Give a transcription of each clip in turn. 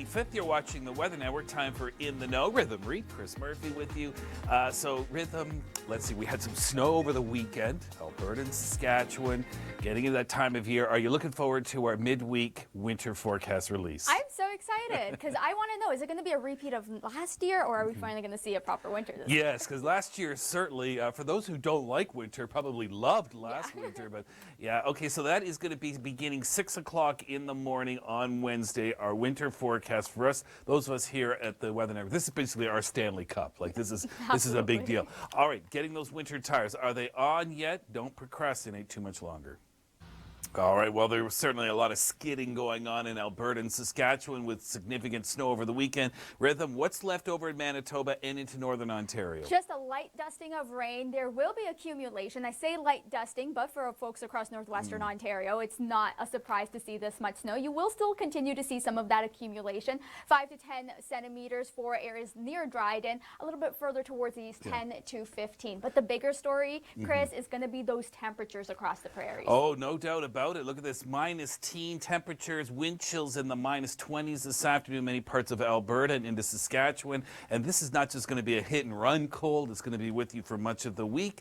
25th. You're watching the Weather Network. Time for In the Know. Rhythm, Reet, Chris Murphy with you. So Rhythm, let's see, we had some snow over the weekend. Alberta and Saskatchewan, getting into that time of year. Are you looking forward to our midweek winter forecast release? I'm so excited because I want to know, is it going to be a repeat of last year, or are we finally going to see a proper winter this year? Yes, because last year certainly, for those who don't like winter, probably loved last winter. But yeah, okay, so that is going to be beginning 6 o'clock in the morning on Wednesday, our winter forecast for us, those of us here at the Weather Network. This is basically our Stanley Cup. Like this is a big deal. All right, getting those winter tires. Are they on yet? Don't procrastinate too much longer. All right, well, there was certainly a lot of skidding going on in Alberta and Saskatchewan with significant snow over the weekend. Rhythm, what's left over in Manitoba and into northern Ontario? Just a light dusting of rain. There will be accumulation. I say light dusting, but for folks across northwestern Ontario, it's not a surprise to see this much snow. You will still continue to see some of that accumulation, 5 to 10 centimeters for areas near Dryden, a little bit further towards the east, 10 to 15. But the bigger story, Chris, is going to be those temperatures across the prairies. Oh, no doubt about it. Look at this, -10 temperatures, wind chills in the -20s this afternoon in many parts of Alberta and into Saskatchewan. And this is not just going to be a hit and run cold. It's going to be with you for much of the week.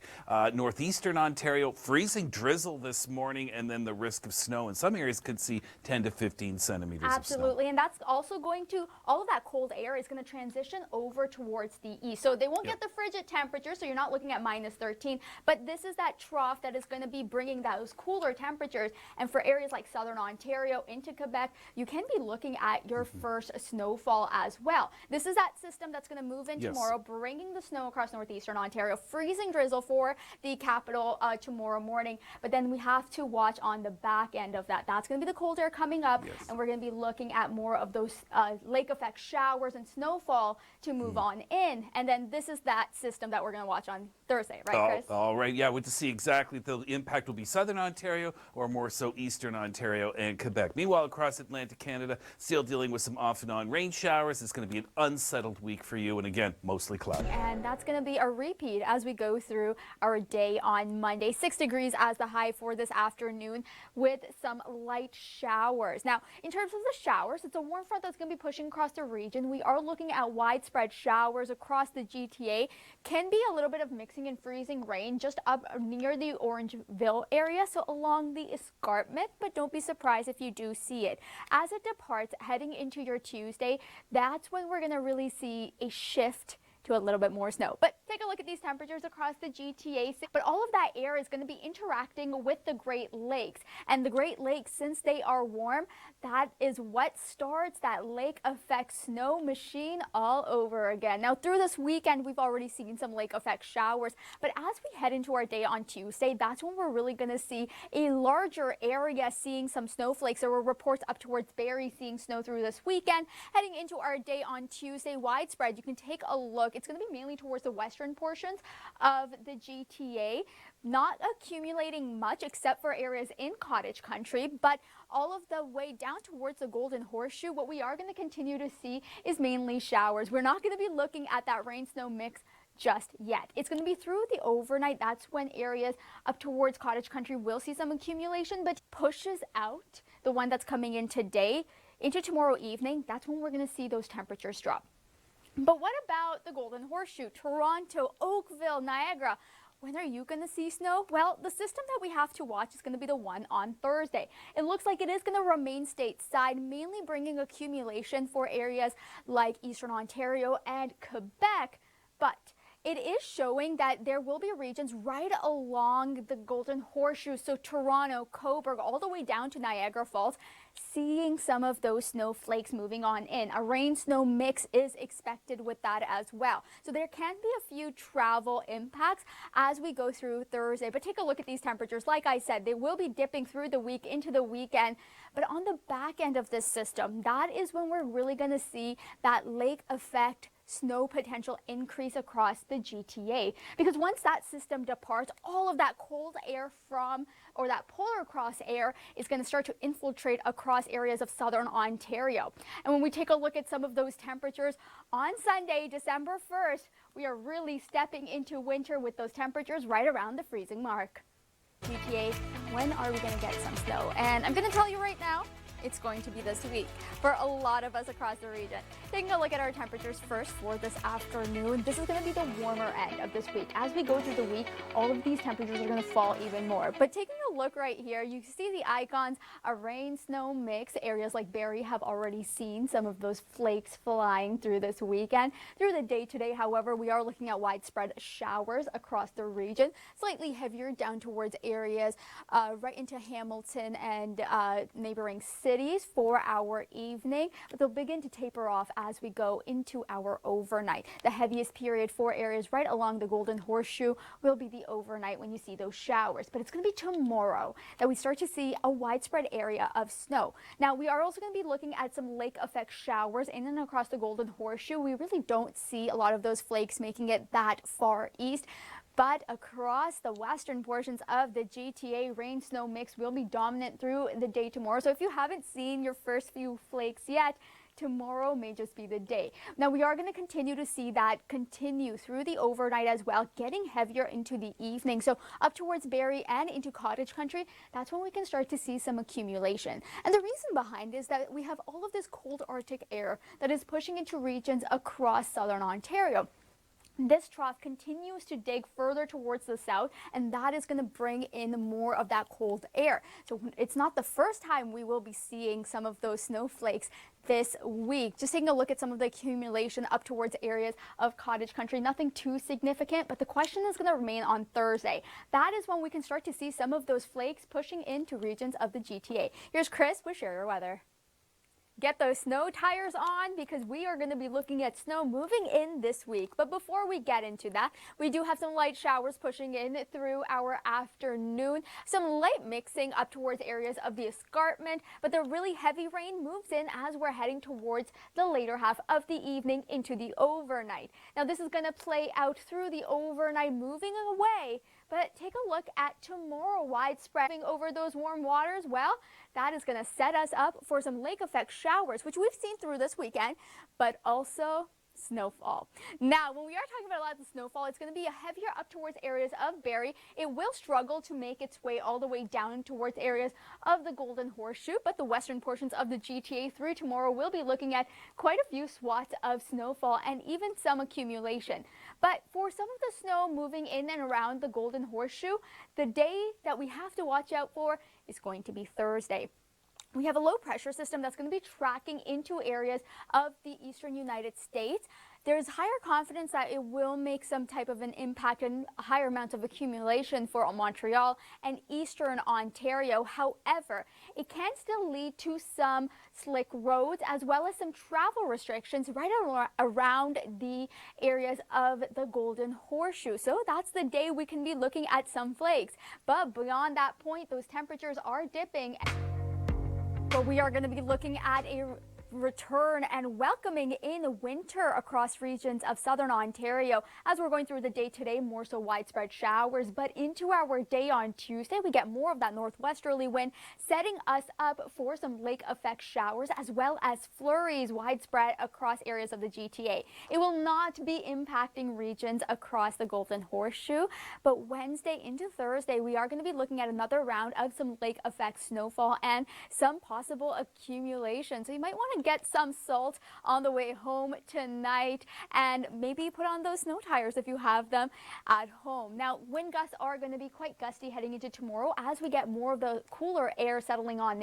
Northeastern Ontario, freezing drizzle this morning, and then the risk of snow. In some areas could see 10 to 15 centimeters Absolutely, of snow. and that's also going to, all of that cold air is going to transition over towards the east. So they won't get the frigid temperature, so you're not looking at -13, but this is that trough that is going to be bringing those cooler temperatures. And for areas like southern Ontario into Quebec, you can be looking at your first snowfall as well. This is that system that's going to move in tomorrow, bringing the snow across northeastern Ontario, freezing drizzle for the capital tomorrow morning. But then we have to watch on the back end of that. That's going to be the cold air coming up, and we're going to be looking at more of those lake effect showers and snowfall to move on in. And then this is that system that we're going to watch on Thursday, right, Chris? All right, yeah, to see exactly if the impact will be southern Ontario or more so eastern Ontario and Quebec. Meanwhile, across Atlantic Canada, still dealing with some off and on rain showers. It's going to be an unsettled week for you, and again, mostly cloudy. And that's going to be a repeat as we go through our day on Monday. 6 degrees as the high for this afternoon with some light showers. Now, in terms of the showers, it's a warm front that's going to be pushing across the region. We are looking at widespread showers across the GTA. Can be a little bit of mixing and freezing rain just up near the Orangeville area, so along the escarpment, but don't be surprised if you do see it. As it departs, heading into your Tuesday, that's when we're going to really see a shift to a little bit more snow. But take a look at these temperatures across the GTA. But all of that air is going to be interacting with the Great Lakes. And the Great Lakes, since they are warm, that is what starts that lake effect snow machine all over again. Now, through this weekend, we've already seen some lake effect showers. But as we head into our day on Tuesday, that's when we're really going to see a larger area seeing some snowflakes. There were reports up towards Barrie seeing snow through this weekend. Heading into our day on Tuesday, widespread, you can take a look. It's going to be mainly towards the western portions of the GTA, not accumulating much except for areas in cottage country, but all of the way down towards the Golden Horseshoe, what we are going to continue to see is mainly showers. We're not going to be looking at that rain-snow mix just yet. It's going to be through the overnight. That's when areas up towards cottage country will see some accumulation, but pushes out the one that's coming in today into tomorrow evening. That's when we're going to see those temperatures drop. But what about the Golden Horseshoe, Toronto, Oakville, Niagara? When are you going to see snow? Well, the system that we have to watch is going to be the one on Thursday. It looks like it is going to remain stateside, mainly bringing accumulation for areas like Eastern Ontario and Quebec. But it is showing that there will be regions right along the Golden Horseshoe, so Toronto, Cobourg, all the way down to Niagara Falls, seeing some of those snowflakes moving on in. A rain-snow mix is expected with that as well. So there can be a few travel impacts as we go through Thursday. But take a look at these temperatures. Like I said, they will be dipping through the week into the weekend. But on the back end of this system, that is when we're really going to see that lake effect snow potential increase across the GTA, because once that system departs, all of that cold air from, or that polar cross air, is going to start to infiltrate across areas of southern Ontario. And when we take a look at some of those temperatures on Sunday, December 1st, we are really stepping into winter with those temperatures right around the freezing mark. GTA, when are we going to get some snow? And I'm going to tell you right now, it's going to be this week for a lot of us across the region. Taking a look at our temperatures first for this afternoon, this is going to be the warmer end of this week. As we go through the week, all of these temperatures are going to fall even more. But taking a look right here, you see the icons, a rain-snow mix. Areas like Barrie have already seen some of those flakes flying through this weekend. Through the day today, however, we are looking at widespread showers across the region, slightly heavier down towards areas right into Hamilton and neighboring cities for our evening, but they'll begin to taper off as we go into our overnight. The heaviest period for areas right along the Golden Horseshoe will be the overnight when you see those showers, but it's going to be tomorrow that we start to see a widespread area of snow. Now, we are also going to be looking at some lake effect showers in and across the Golden Horseshoe. We really don't see a lot of those flakes making it that far east. But across the western portions of the GTA, rain-snow mix will be dominant through the day tomorrow. So if you haven't seen your first few flakes yet, tomorrow may just be the day. Now, we are going to continue to see that continue through the overnight as well, getting heavier into the evening. So up towards Barrie and into cottage country, that's when we can start to see some accumulation. And the reason behind is that we have all of this cold Arctic air that is pushing into regions across southern Ontario. This trough continues to dig further towards the south, and that is going to bring in more of that cold air. So it's not the first time we will be seeing some of those snowflakes this week. Just taking a look at some of the accumulation up towards areas of cottage country, nothing too significant, but the question is going to remain on Thursday. That is when we can start to see some of those flakes pushing into regions of the GTA. Here's Chris with Share Your Weather. Get those snow tires on because we are going to be looking at snow moving in this week. But before we get into that, we do have some light showers pushing in through our afternoon. Some light mixing up towards areas of the escarpment, but the really heavy rain moves in as we're heading towards the later half of the evening into the overnight. Now, this is going to play out through the overnight, moving away. But take a look at tomorrow, widespread over those warm waters. Well, that is going to set us up for some lake effect showers, which we've seen through this weekend, but also snowfall. Now, when we are talking about a lot of the snowfall, it's going to be heavier up towards areas of Barrie. It will struggle to make its way all the way down towards areas of the Golden Horseshoe, but the western portions of the GTA through tomorrow will be looking at quite a few swaths of snowfall and even some accumulation. But for some of the snow moving in and around the Golden Horseshoe, the day that we have to watch out for is going to be Thursday. We have a low pressure system that's going to be tracking into areas of the eastern United States. There's higher confidence that it will make some type of an impact and a higher amount of accumulation for Montreal and eastern Ontario. However, it can still lead to some slick roads as well as some travel restrictions right around the areas of the Golden Horseshoe. So that's the day we can be looking at some flakes. But beyond that point, those temperatures are dipping. But we are going to be looking at a return and welcoming in winter across regions of southern Ontario. As we're going through the day today, more so widespread showers, but into our day on Tuesday, we get more of that northwesterly wind, setting us up for some lake effect showers as well as flurries widespread across areas of the GTA. It will not be impacting regions across the Golden Horseshoe, but Wednesday into Thursday, we are going to be looking at another round of some lake effect snowfall and some possible accumulation. So you might want to get some salt on the way home tonight and maybe put on those snow tires if you have them at home. Now, wind gusts are going to be quite gusty heading into tomorrow as we get more of the cooler air settling on